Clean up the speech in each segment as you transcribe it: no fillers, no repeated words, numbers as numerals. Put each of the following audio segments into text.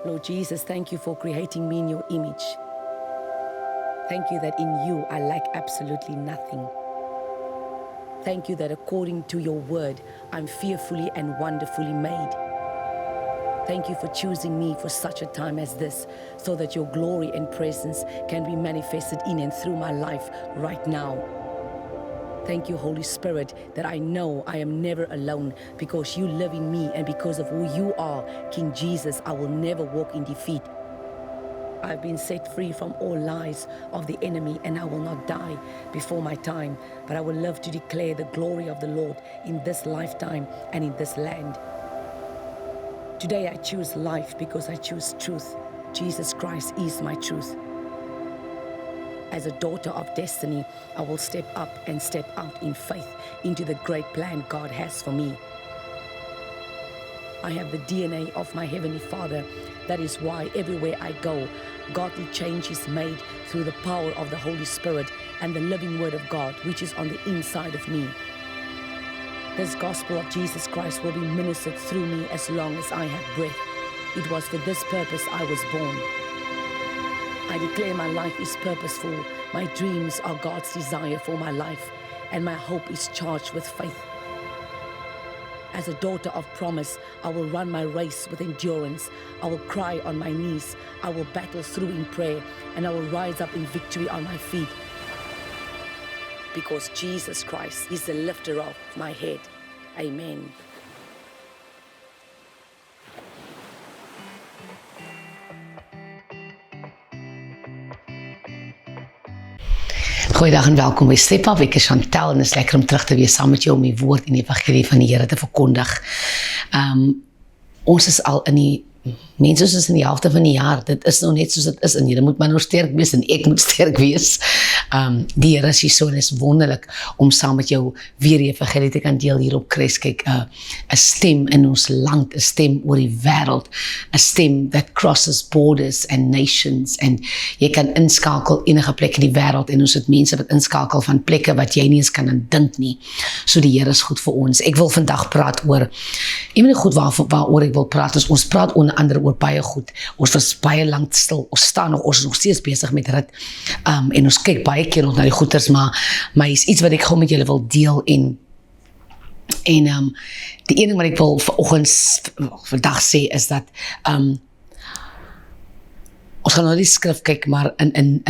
Lord Jesus, thank you for creating me in your image. Thank you that in you I lack absolutely nothing. Thank you that according to your word, I'm fearfully and wonderfully made. Thank you for choosing me for such a time as this, so that your glory and presence can be manifested in and through my life right now. Thank you, Holy Spirit, that I know I am never alone because you live in me, and because of who you are, King Jesus, I will never walk in defeat. I've been set free from all lies of the enemy, and I will not die before my time, but I will live to declare the glory of the Lord in this lifetime and in this land. Today I choose life because I choose truth. Jesus Christ is my truth. As a daughter of destiny, I will step up and step out in faith into the great plan God has for me. I have the DNA of my Heavenly Father. That is why everywhere I go, godly change is made through the power of the Holy Spirit and the living Word of God, which is on the inside of me. This gospel of Jesus Christ will be ministered through me as long as I have breath. It was for this purpose I was born. I declare my life is purposeful. My dreams are God's desire for my life, and my hope is charged with faith. As a daughter of promise, I will run my race with endurance. I will cry on my knees. I will battle through in prayer, and I will rise up in victory on my feet. Because Jesus Christ is the lifter of my head. Amen. Goeiedag en welkom by Step Up. Ek is Chantel en het is lekker om terug te wees saam met jou om die woord en die evangelie van die Here te verkondig. Ons is al in die mense is in die helfte van die jaar. Dit is nou net soos dit is en jy moet maar nou sterk wees en ek moet sterk wees. Die Here is hier so en is wonderlik om saam met jou weer die evangelie te kan deel hier op Kres. Kyk, 'n stem in ons land, 'n stem oor die wêreld, 'n stem that crosses borders and nations, en jy kan inskakel enige plek in die wêreld, en ons het mense wat inskakel van plekke wat jy nie eens kan dink nie. So die Here is goed vir ons. Ek wil vandag praat oor, een van die goed waaroor ek wil praat, is ons praat onder andere oor baie goed. Ons was baie lank stil, ons staan nog, ons is nog steeds besig met rit, en ons kyk baie keer nog na die goeders, maar is iets wat ek gou met julle wil deel, en die ene ding wat ek wil vandag sê, is dat, ons gaan nou die skrif kyk, maar in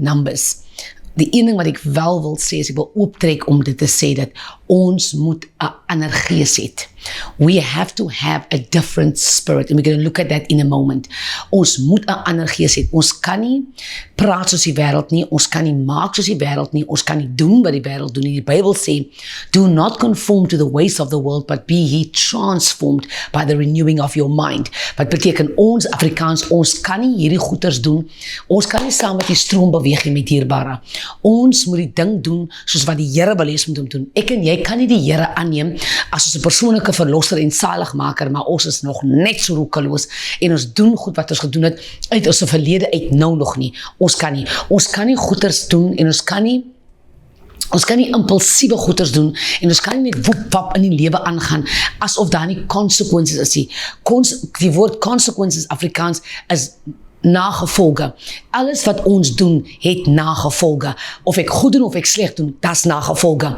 Numbers, die ene ding wat ek wel wil sê, is ek wil optrek om dit te sê, dat ons moet 'n ander gees het. We have to have a different spirit, and we're going to look at that in a moment. Ons moet 'n ander gees hê. Ons kan nie praat soos die wêreld nie, ons kan nie maak soos die wêreld nie, ons kan nie doen wat die wêreld doen nie. Die Bybel sê, do not conform to the ways of the world, but be ye transformed by the renewing of your mind. Wat beteken ons Afrikaans, ons kan nie hierdie goeters doen, ons kan nie saam met die stroom beweeg nie, met dierbare. Ons moet die ding doen soos wat die Here wil hê ons moet hom doen. Ek en jy kan nie die Here aanneem as ons 'n persoonlike verlosser en saligmaker, maar ons is nog net so roekeloos en ons doen goed wat ons gedoen het uit ons verlede uit nou nog nie. Ons kan nie goeders doen en ons kan nie impulsiewe goeders doen en ons kan nie net woep-wap in die lewe aangaan asof daar nie consequences is nie. Die woord consequences Afrikaans is nagevolge. Alles wat ons doen, het nagevolge. Of ek goed doen of ek sleg doen, dat is nagevolge.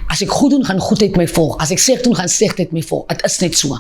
As ek goed doen, gaan goedheid my volg. As ek sleg doen, gaan slegheid my volg. Het is net so.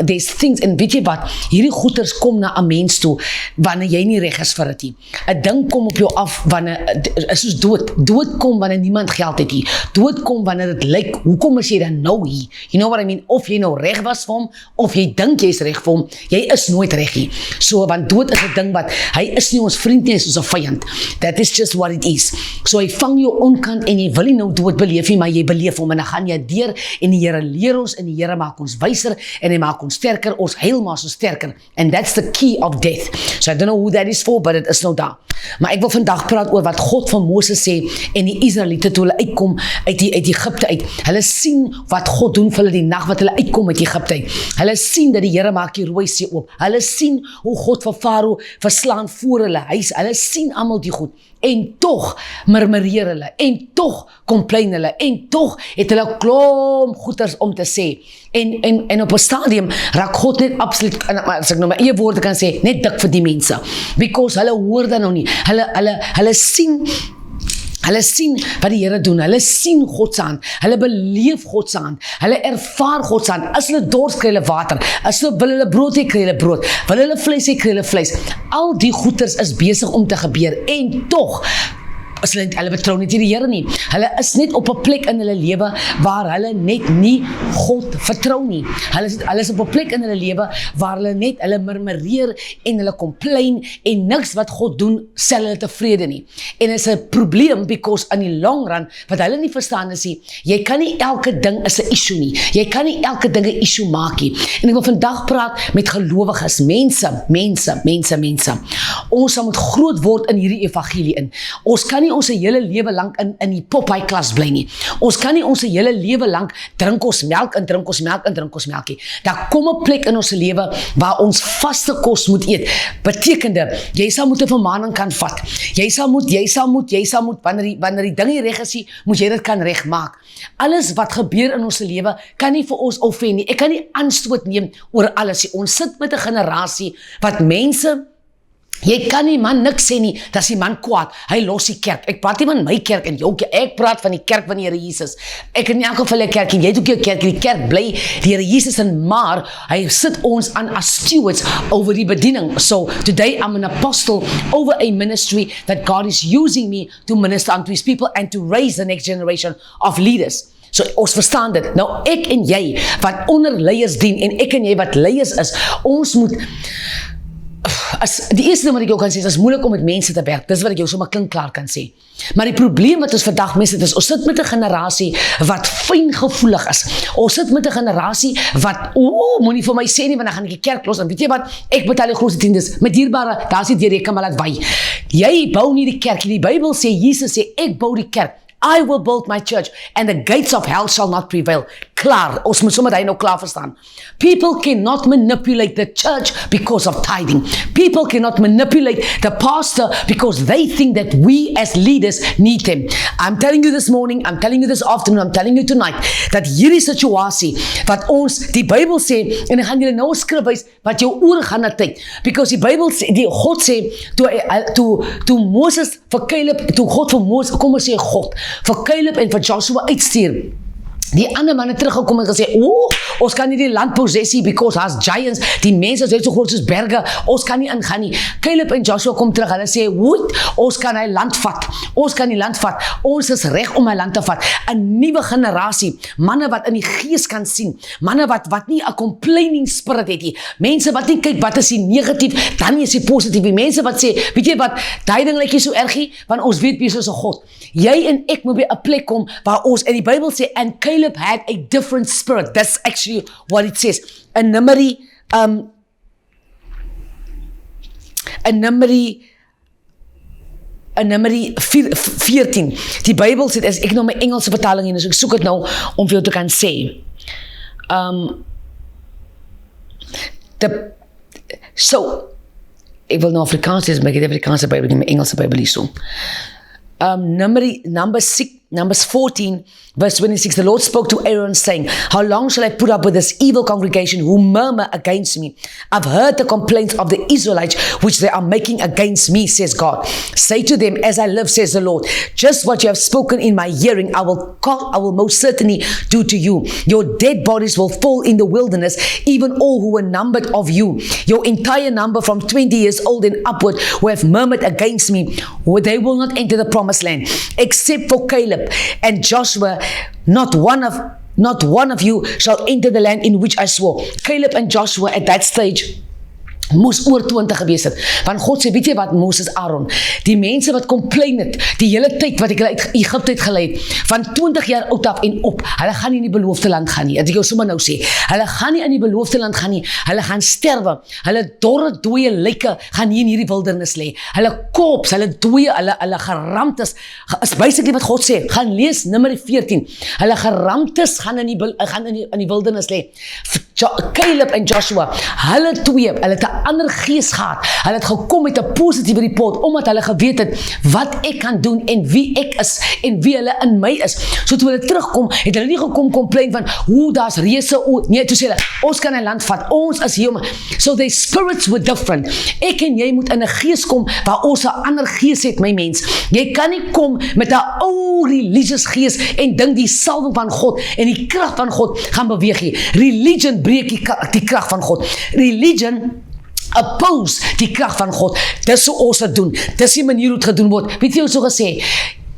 There's things, en weet jy wat, hierdie goeders kom na 'n mens toe, wanneer jy nie reg is vir dit nie. 'n ding kom op jou af, wanneer, is soos dood. Dood kom wanneer niemand geld het nie. Dood kom wanneer dit lyk, hoekom is jy dan nou hier? You know what I mean? Of jy nou reg was vir hom, of jy dink jy is reg vir hom, jy is nooit reg nie. So, want dood is 'n ding wat, hy is nie ons vriend nie, hy is ons vyand. That is just what it is. So hy vang jou onkant en jy wil nie nou dood beleef nie, maar jy beleef hom en dan gaan jy deur en die Here leer ons en die Here maak ons wyser en hy maak ons sterker, ons heil maar ons sterker. And that's the key of death. So I don't know who that is for, but it is nou daar. Maar ek wil vandag praat oor wat God van Moses sê en die Israeliete toe hulle uitkom uit Egipte uit. Hulle sien wat God doen vir hulle die nag wat hulle uitkom uit Egipte uit. Hulle sien dat die Here maak die Rooi See oop. Hulle sien hoe God vir Farao verslaan voor hulle huis. Hulle sien almal die goed. En tog murmureer hulle. En tog complain hulle. En tog het hulle klomp goeters om te sê. En op 'n stadium raak God net absoluut, as ek nou my eie woorde kan sê, net dik vir die mense. Because hulle hoor dan nou nie. Hulle sien wat die Here doen. Hulle sien God se hand. Hulle beleef God se hand. Hulle ervaar God se hand. As hulle dors kry hulle water. As hulle wil hulle brood hê, kry hulle brood. Wil hulle vleis hê, kry hulle vleis. Al die goeders is besig om te gebeur. En tog as hulle betrou nie die Here nie. Hulle is net op 'n plek in hulle lewe waar hulle net nie God vertrou nie. Hulle is op 'n plek in hulle lewe waar hulle murmureer en hulle complain en niks wat God doen stel hulle tevrede nie. En is 'n probleem because in die long run wat hulle nie verstaan is jy kan nie elke ding is 'n issue nie. Jy kan nie elke ding 'n issue maak nie. En ek wil vandag praat met gelowiges, mense. Ons moet groot word in hierdie evangelie in. Ons kan nie ons hele lewe lank in die Popeye klas bly nie. Ons kan nie ons hele lewe lank drink ons melk nie. Daar kom 'n plek in ons lewe waar ons vaste kos moet eet. Betekende, jy sal moet 'n vermaning kan vat. Jy sal moet wanneer die ding nie reg is nie, moet jy dit kan regmaak. Alles wat gebeur in ons lewe kan nie vir ons offend nie. Ek kan nie aanstoot neem oor alles nie. Ons sit met 'n generasie wat mense, jy kan nie man niks sê nie, dat is die man kwaad, hy los die kerk. Ek praat nie van my kerk en jou kerk, ek praat van die kerk van die Here Jesus. Ek in elk geval 'n kerk en jy het ook jou kerk, die kerk bly die Here Jesus in, maar hy sit ons aan as stewards over die bediening. So today I'm an apostle over a ministry that God is using me to minister unto his people and to raise the next generation of leaders. So ons verstaan dit. Nou ek en jy wat onder leiers dien en ek en jy wat leiers is, ons moet die eerste ding wat ek jou kan sê, is moeilik om met mense te werk. Dis wat ek jou sommer klinkklaar kan sê. Maar die probleem wat ons vandag mis het is, ons sit met 'n generasie wat fyngevoelig is. Ons sit met 'n generasie wat, moenie vir my sê nie, want dan gaan ek die kerk los. En weet jy wat? Ek betaal die grootste tiendes. Met dierbare, daar is die deur, jy kan maar laat wy. Jy bou nie die kerk. Die Bybel sê, Jesus sê, ek bou die kerk. I will build my church and the gates of hell shall not prevail. Klaar, ons moet sommer hy nou klaar verstaan. People cannot manipulate the church because of tithing. People cannot manipulate the pastor because they think that we as leaders need them. I'm telling you this morning, I'm telling you this afternoon, I'm telling you tonight, dat hierdie situasie, wat ons, die Bybel sê, en ek gaan julle nou 'n skrif wys, wat jou oor gaan na tyd, because die Bybel sê, God sê, toe Moses vir Caleb, toe God vir Moses, kom ons sê God, vir Caleb en vir Joshua uitstuur, die ander manne teruggekom en gesê, ons kan nie die land possessie because has giants, die mense is so groot soos berge, ons kan nie ingaan nie. Caleb en Joshua kom terug, hulle sê, ons kan die land vat, ons is reg om hy land te vat. 'n Nuwe generasie, manne wat in die gees kan sien, manne wat nie 'n complaining spirit het nie, mense wat nie kyk wat is die negatief, dan is die positief, die mense wat sê, weet jy wat, daai ding lyk nie so ergie, want ons weet wie is 'n God. Jy en ek moet by 'n plek kom, waar ons, en die Bybel sê, and Caleb had a different spirit. That's actually what it says. In Numeri 14. Die Bybel sê, as ek nou my Engelse vertaling hier, so ek soek dit nou om vir jou te kan sê. Ek wil nou Afrikaans sê, maar ek het die Afrikaanse Bybel nie, my Engelse Bybel hier so. Numbers 14, verse 26, the Lord spoke to Aaron saying, how long shall I put up with this evil congregation who murmur against me? I've heard the complaints of the Israelites which they are making against me, says God. Say to them, as I live, says the Lord, just what you have spoken in my hearing, I will most certainly do to you. Your dead bodies will fall in the wilderness, even all who were numbered of you. Your entire number from 20 years old and upward who have murmured against me, they will not enter the promised land, except for Caleb and Joshua. Not one of you shall enter the land in which I swore. Caleb and Joshua at that stage moes oor 20 gewees het, want God sê, weet jy wat, Moses, Aaron, die mense wat complain het, die hele tyd wat ek hulle uit Egypte het geleid, van 20 jaar oud af en op, hulle gaan nie in die beloofde land gaan nie, as ek jou sommer nou sê, hulle gaan nie in die beloofde land gaan nie, hulle gaan sterwe, hulle dorre, dooie lyke gaan nie in hierdie wildernis lê, hulle kops, hulle dooie, hulle geramtes, is basically wat God sê, gaan lees Numeri 14, hulle geramtes gaan in die wildernis lê, Caleb en Joshua, hulle het 'n ander gees gehad. Hulle het gekom met 'n positiewe report, omdat hulle geweet het wat ek kan doen en wie ek is en wie hulle in my is. So toe hulle terugkom, het hulle nie gekom complain van hoe daar's reëse, nee, toe sê hulle, ons kan 'n land vat, ons is hier. So their spirits were different. Ek en jy moet in 'n gees kom waar ons 'n ander gees het, my mens. Jy kan nie kom met 'n ou religious gees en dink die salwing van God en die krag van God gaan beweeg nie. Religion breek die krag van God. Religion oppose die krag van God. Dis hoe ons dit doen. Dis die manier hoe dit gedoen word. Weet jy hoe so gesê?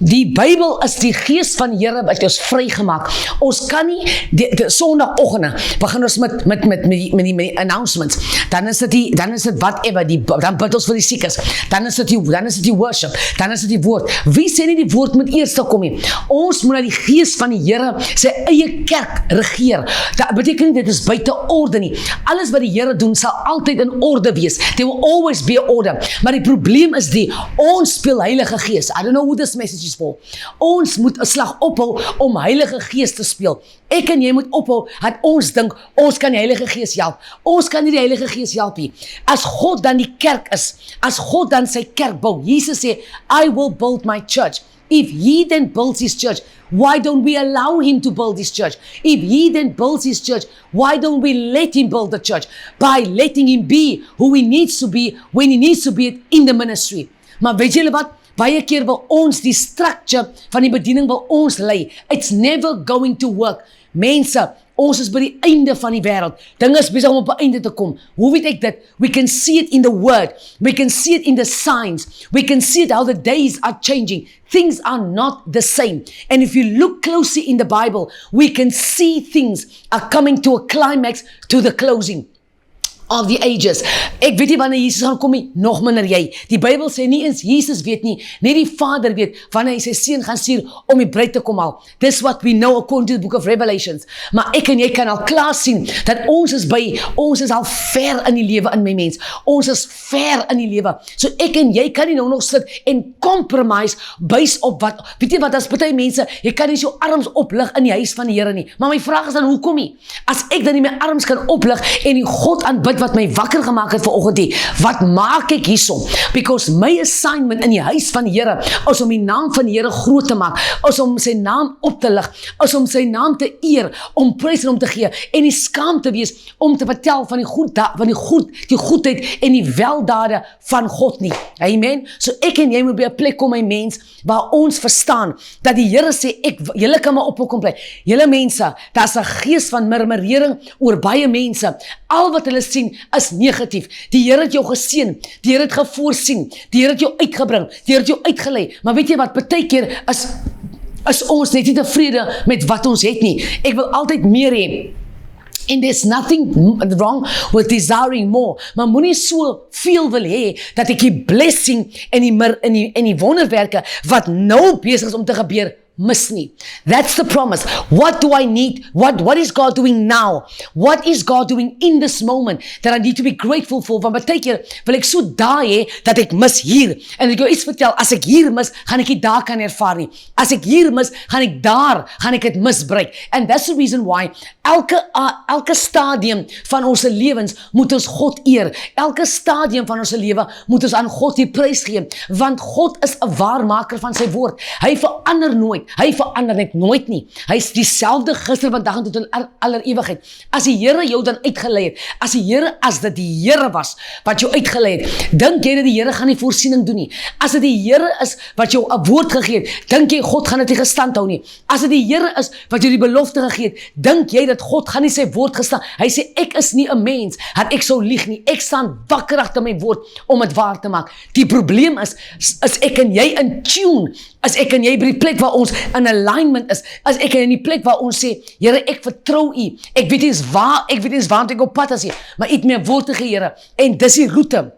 Die Bybel is die gees van die Here wat ons vrygemaak. Ons kan nie die Sondagoggende begin ons met die announcements. Dan is dit whatever, dan bid ons vir die siekes. Dan is dit die worship. Dan is dit die woord. Wie sê nie die woord moet eers kom nie? Ons moet na die gees van die Here sy eie kerk regeer. Dat beteken nie dit is buite orde nie. Alles wat die Here doen sal altyd in orde wees. There will always be order. Maar die probleem is ons speel Heilige Gees. I don't know who this message is for. Ons moet 'n slag ophou om Heilige Gees te speel. Ek en jy moet ophou dat ons dink ons kan die Heilige Gees help. Ons kan nie die Heilige Gees help nie. As God dan die kerk is, as God dan sy kerk bou. Jesus sê, I will build my church. If he then builds his church, why don't we allow him to build his church? If he then builds his church, why don't we let him build the church? By letting him be who he needs to be when he needs to be in the ministry. Maar weet julle wat? Baie keer wil ons die structure van die bediening wil ons lei. It's never going to work. Mense, ons is by die einde van die wêreld. Dinge is besig om op 'n einde te kom. Hoe weet ek dit? We can see it in the word. We can see it in the signs. We can see it how the days are changing. Things are not the same. And if you look closely in the Bible, we can see things are coming to a climax, to the closing of the ages. Ek weet nie wanneer Jesus gaan kom nie, nog minder jy. Die Bybel sê nie eens Jesus weet nie, net die Vader weet wanneer hy sy seun gaan stuur om die bruid te kom haal. This what we know according to the book of Revelations. Maar ek en jy kan al klaar sien dat ons is al ver in die lewe in my mens. Ons is ver in die lewe. So ek en jy kan nie nou nog sit en compromise base op wat, weet jy wat, as baie mense, jy kan nie jou arms oplig in die huis van die Here nie. Maar my vraag is dan, hoekom nie? As ek dan nie my arms kan oplig en die God aanbid wat my wakker gemaak het vanoggend, wat maak ek hierson? Because my assignment in die huis van die Here is om die naam van die Here groot te maak, is om sy naam op te lig, is om sy naam te eer, om prys en om te gee, en nie skaam te wees om te vertel van die goedheid en die weldade van God nie. Amen. So ek en jy moet by 'n plek kom, my mens, waar ons verstaan dat die Here sê, julle kan maar op bly. Julle mense, daar's 'n gees van murmurering oor baie mense. Al wat hulle sien is negatief. Die Here het jou geseën, die Here het gevoorsien, die Here het jou uitgebring, die Here het jou uitgelei. Maar weet jy wat, baie keer is ons net nie tevrede met wat ons het nie. Ek wil altyd meer hê. And there's nothing wrong with desiring more. Maar moenie so veel wil hê dat ek die blessing en die wonderwerke wat nou besig is om te gebeur mis nie. That's the promise. What do I need? What is God doing now? What is God doing in this moment that I need to be grateful for? Want baie keer wil ek so daai hê dat ek mis hier. En ek jou iets vertel, as ek hier mis, gaan ek nie daar kan ervaar nie. As ek hier mis, gaan ek dit misbruik. And that's the reason why elke stadium van ons lewens moet ons God eer. Elke stadium van ons lewe moet ons aan God die prys gee, want God is 'n waarmaker van sy woord. Hy verander nooit. Hy verander net nooit nie. Hy is dieselfde gister, vandag en tot in aller ewigheid. As die Here jou dan uitgelei het, as dit die Here was wat jou uitgelei het, dink jy dat die Here gaan nie voorsiening doen nie? As dit die Here is wat jou 'n woord gegee het, dink jy God gaan dit nie gestand hou nie? As dit die Here is wat jou die belofte gegee het, dink jy dat God gaan nie sy woord gestaan? Hy sê, ek is nie 'n mens dat ek sou lieg nie. Ek staan wakker agter my woord om dit waar te maak. Die probleem is ek en jy in tune, as ek en jy by die plek waar ons in alignment is, as ek in die plek waar ons sê, Here, ek vertrou U, ek weet nie eens waar ek op pad is nie, maar U het my woord gegee, Here, en dis die roete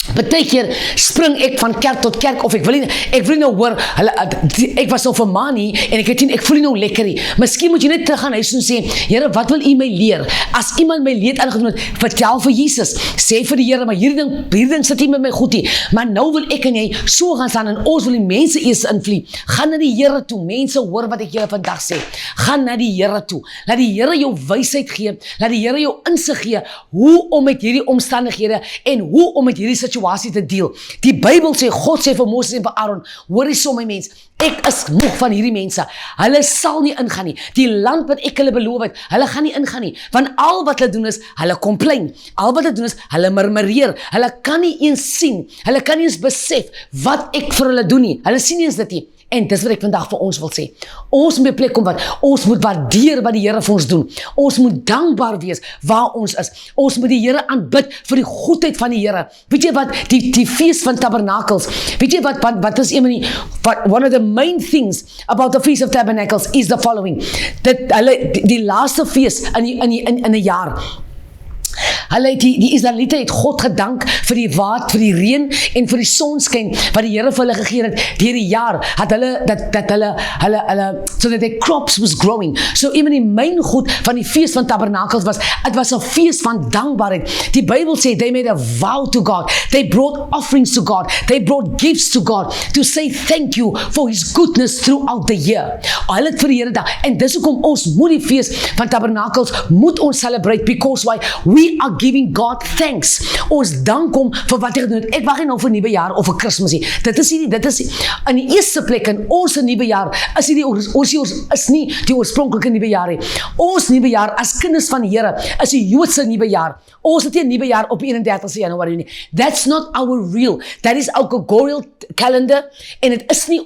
Partykeer spring ek van kerk tot kerk of ek wil nie nou hoor, ek was nou vermaan nie en ek voel nie nou lekker nie. Miskien moet jy net terug gaan huis en sê, Here, wat wil U my leer? As iemand my leed aangedoen het, vertel vir Jesus. Sê vir die Here, maar hierdie ding sit nie met my goed nie. Maar nou wil ek en jy so gaan staan en ons wil die mense eers invlie. Gaan na die Here toe. Mense, hoor wat ek julle vandag sê. Gaan na die Here toe. Laat die Here jou wysheid gee. Laat die Here jou insig gee hoe om met hierdie omstandighede en hoe om met hierdie situasie te deel. Die Bybel sê, God sê vir Moses en vir Aaron, hoor die som my mens, ek is moeg van hierdie mense. Hulle sal nie ingaan nie. Die land wat ek hulle beloof het, hulle gaan nie ingaan nie. Want al wat hulle doen is, hulle complain. Al wat hulle doen is, hulle murmureer. Hulle kan nie eens sien. Hulle kan nie eens besef wat ek vir hulle doen nie. Hulle sien nie eens dit nie. En dis wat ek vandag vir ons wil sê. Ons moet by 'n plek kom wat ons moet waardeer wat die Here vir ons doen. Ons moet dankbaar wees waar ons is. Ons moet die Here aanbid vir die goedheid van die Here. Weet jy wat, die fees van tabernakels, weet jy wat is one of the main things about the Feast of Tabernacles is the following. Die laaste fees in 'n jaar. Die Israeliete het God gedank vir die water, vir die reën en vir die sonskyn wat die Here vir hulle gegee het deur die jaar, so that their crops was growing. So even die myn goed van die fees van tabernakels was 'n fees van dankbaarheid. Die Bybel sê they made a vow to God. They brought offerings to God. They brought gifts to God to say thank you for His goodness throughout the year. Hulle het vir die Here gedank. En dis hoekom ons moet die fees van tabernakels moet ons celebrate, because why? We are giving God thanks. Ons dank hom vir wat hy gedoen het. Ek wag nie nou vir nuwe jaar of vir Kersfees nie. Dit is in die eerste plek in ons nuwe jaar is nie die oorspronklike nuwe jaar nie. Ons nuwe jaar as kinders van die Here is die Joodse nuwe jaar. Ons het nie 'n nuwe jaar op 31 Januarie nie. That's not our real. That is our Gregorian calendar en dit is nie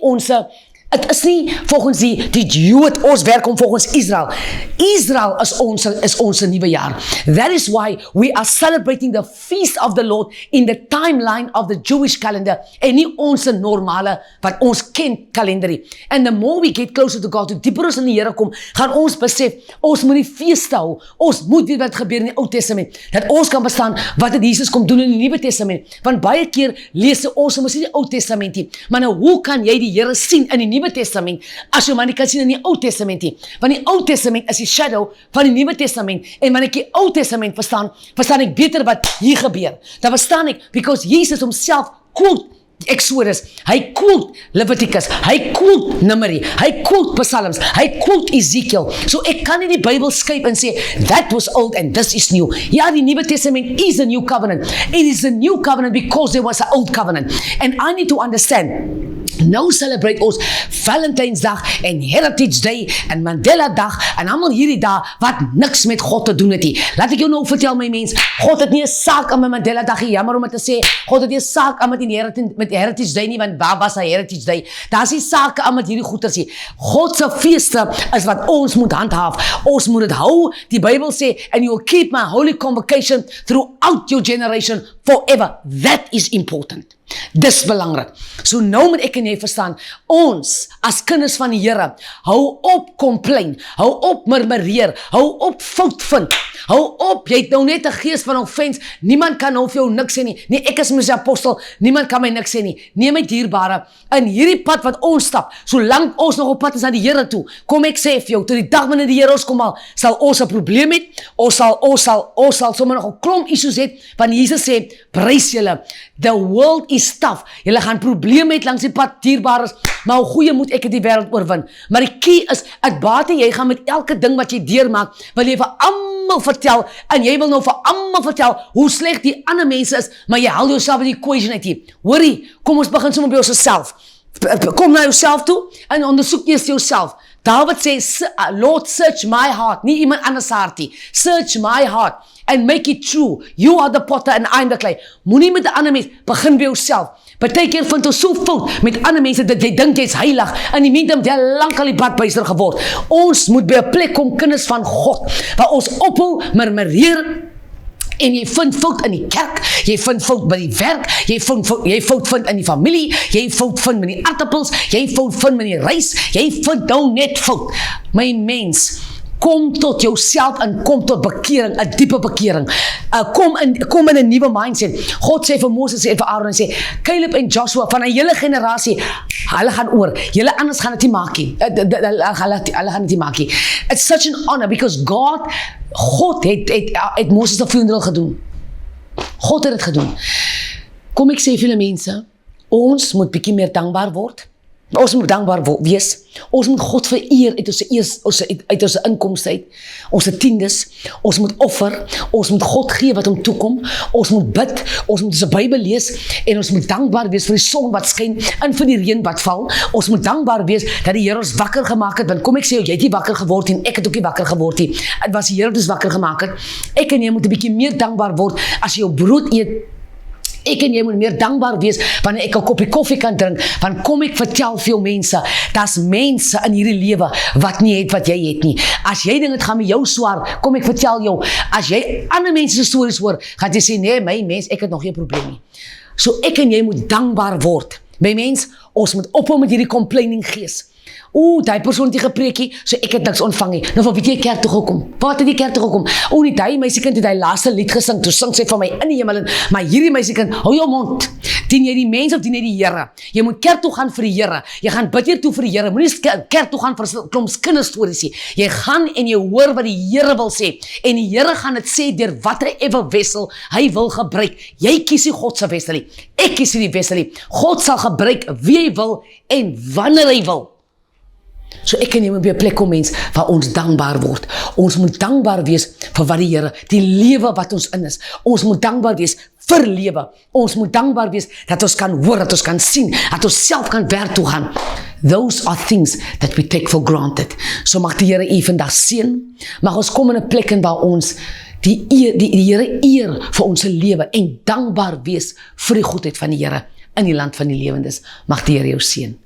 dit is nie volgens die Jood, ons werk om volgens Israel. Israel is ons nuwe jaar. That is why we are celebrating the feast of the Lord in the timeline of the Jewish calendar en nie ons normale wat ons ken kalender nie. And the more we get closer to God, hoe dieper ons in die Here kom, gaan ons besef, ons moet die feeste hou. Ons moet weet wat gebeur in die Ou Testament. Dat ons kan verstaan wat het Jesus kom doen in die Nuwe Testament. Want baie keer lees ons mos nie die Ou Testament nie. Maar nou hoe kan jy die Here sien in die Nuwe Testament as jy maar nie kan sien in die Ou Testament nie? Want die Ou Testament is die shadow van die Nuwe Testament. En wanneer ek die Ou Testament verstaan ek beter wat hier gebeur. Dan verstaan ek, because Jesus homself quote Exodus, hy quote Leviticus, hy quote Numeri, hy quote Psalms, hy quote Ezekiel. So ek kan nie die Bybel skryf en sê, that was old and this is new. Ja, die Nuwe Testament is a new covenant. It is a new covenant because there was an old covenant. And I need to understand, nou celebrate ons Valentijnsdag en Heritage Day en Mandela Dag en allemaal hierdie dae wat niks met God te doen het nie. Laat ek jou nou vertel my mens, God het nie 'n saak aan my Mandela Dag nie, jammer om het te sê, God het nie 'n saak aan met die Heritage Day nie, want waar was hy Heritage Day? Daar is nie sake aan met hierdie goeders nie. God se feeste is wat ons moet handhaaf. Ons moet dit hou. Die Bybel sê, and you will keep my holy convocation throughout your generation forever. That is important. Dis belangrik. So nou moet ek en jy verstaan, ons as kinders van die Here, hou op complain, hou op murmureer, hou op fout vind, hou op, jy het nou net 'n gees van offense, niemand kan nou vir jou niks sê nie, nee ek is mos 'n apostel, niemand kan my niks sê nie, nee my dierbare, in hierdie pad wat ons stap, solank ons nog op pad is na die Here toe, kom ek sê vir jou, tot die dag wanneer die Here ons kom haal, sal ons 'n probleem hê, ons sal sommer nog 'n klomp issues hê, want Jesus sê, prys julle, the world is tough, julle gaan probleme het langs die pad, dierbares, maar hoe goeie moet ek het die wêreld oorwin, maar die key is, het bate jy gaan met elke ding wat jy deurmaak, wil jy vir almal vertel, en jy wil nou vir almal vertel, hoe sleg die ander mense is, maar jy haal jouself in die equation uit hier, hoorie, kom ons begin sommer by jouself, kom na jouself toe, en ondersoek eers jouself, David sê, Lord search my heart, nie iemand anders hart nie, search my heart, and make it true, you are the potter and I am the clay, moenie met die ander mens, begin by jouself, partykeer vind ons so fout met ander mense, dat jy dink jy is heilig, en die mens het lang al die badbuister geword, ons moet by 'n plek kom, kinders van God, waar ons ophou, murmureer, en jy vind fout in die kerk, jy vind fout by die werk, jy fout vind in die familie, jy fout vind met die aardappels, jy fout vind met die rys, jy vind nou net fout. My mens, Kom tot jouself en kom tot bekering, 'n diepe bekering. Kom in 'n nuwe mindset. God sê vir Moses en vir Aaron, hy sê, Caleb en Joshua van 'n hele generasie, hulle gaan oor. Julle anders gaan dit nie maak nie. Hulle gaan dit nie maak nie. It's such an honor because God het Moses 'n funeral gedoen. God het dit gedoen. Kom ek sê vir julle mense, ons moet bietjie meer dankbaar word. Ons moet dankbaar wees. Ons moet God vereer uit ons inkomste uit. Ons tiendes. Ons moet offer. Ons moet God gee wat hom toekom. Ons moet bid. Ons moet ons Bybel lees en ons moet dankbaar wees vir die son wat skyn en vir die reën wat val. Ons moet dankbaar wees dat die Here ons wakker gemaak het. Want kom ek sê jy het nie wakker geword en ek het ook nie wakker geword nie. Dit was die Here wat ons wakker gemaak het. Ek en jy moet 'n bietjie meer dankbaar word as jy jou brood eet. Ek en jy moet meer dankbaar wees wanneer ek 'n koppie koffie kan drink, want kom ek vertel vir jou mense, daar's mense in hierdie lewe wat nie het wat jy het nie. As jy dink dit gaan met jou swaar, kom ek vertel jou, as jy ander mense se stories hoor, gaan jy sê, nee, my mens, ek het nog geen probleem nie. So ek en jy moet dankbaar word. My mens, ons moet ophou met hierdie complaining gees. Die persoon het nie gepreekie, so ek het niks ontvang nie. Nou, wat het jy kerk toe gekom? Wat het die kerk toe gekom? Die meisiekind het die laaste lied gesing, toe sing sy van my in die hemel in, maar hierdie meisiekind, hou jou mond. Dien jy die mens of dien jy die Here? Jy moet kerk toe gaan vir die Here. Jy gaan bid hier toe vir die Here. Moenie kerk toe gaan vir 'n klomp kinderstories nie. Jy gaan en jy hoor wat die Here wil sê. En die Here gaan dit sê deur watter wessel hy wil gebruik. Jy kies nie God se wessel nie. Ek kies nie die wessel nie. God sal gebruik wie hy wil en wanneer hy wil. So ek en jy moet by 'n plek kom, mens, waar ons dankbaar word. Ons moet dankbaar wees vir wat die Here, die lewe wat ons in is. Ons moet dankbaar wees vir lewe. Ons moet dankbaar wees dat ons kan hoor, dat ons kan sien, dat ons self kan werk toe gaan. Those are things that we take for granted. So mag die Here u vandag seën. Mag ons kom in 'n plek in waar ons die Here eer vir ons lewe en dankbaar wees vir die goedheid van die Here in die land van die lewendes. Mag die Here jou seën.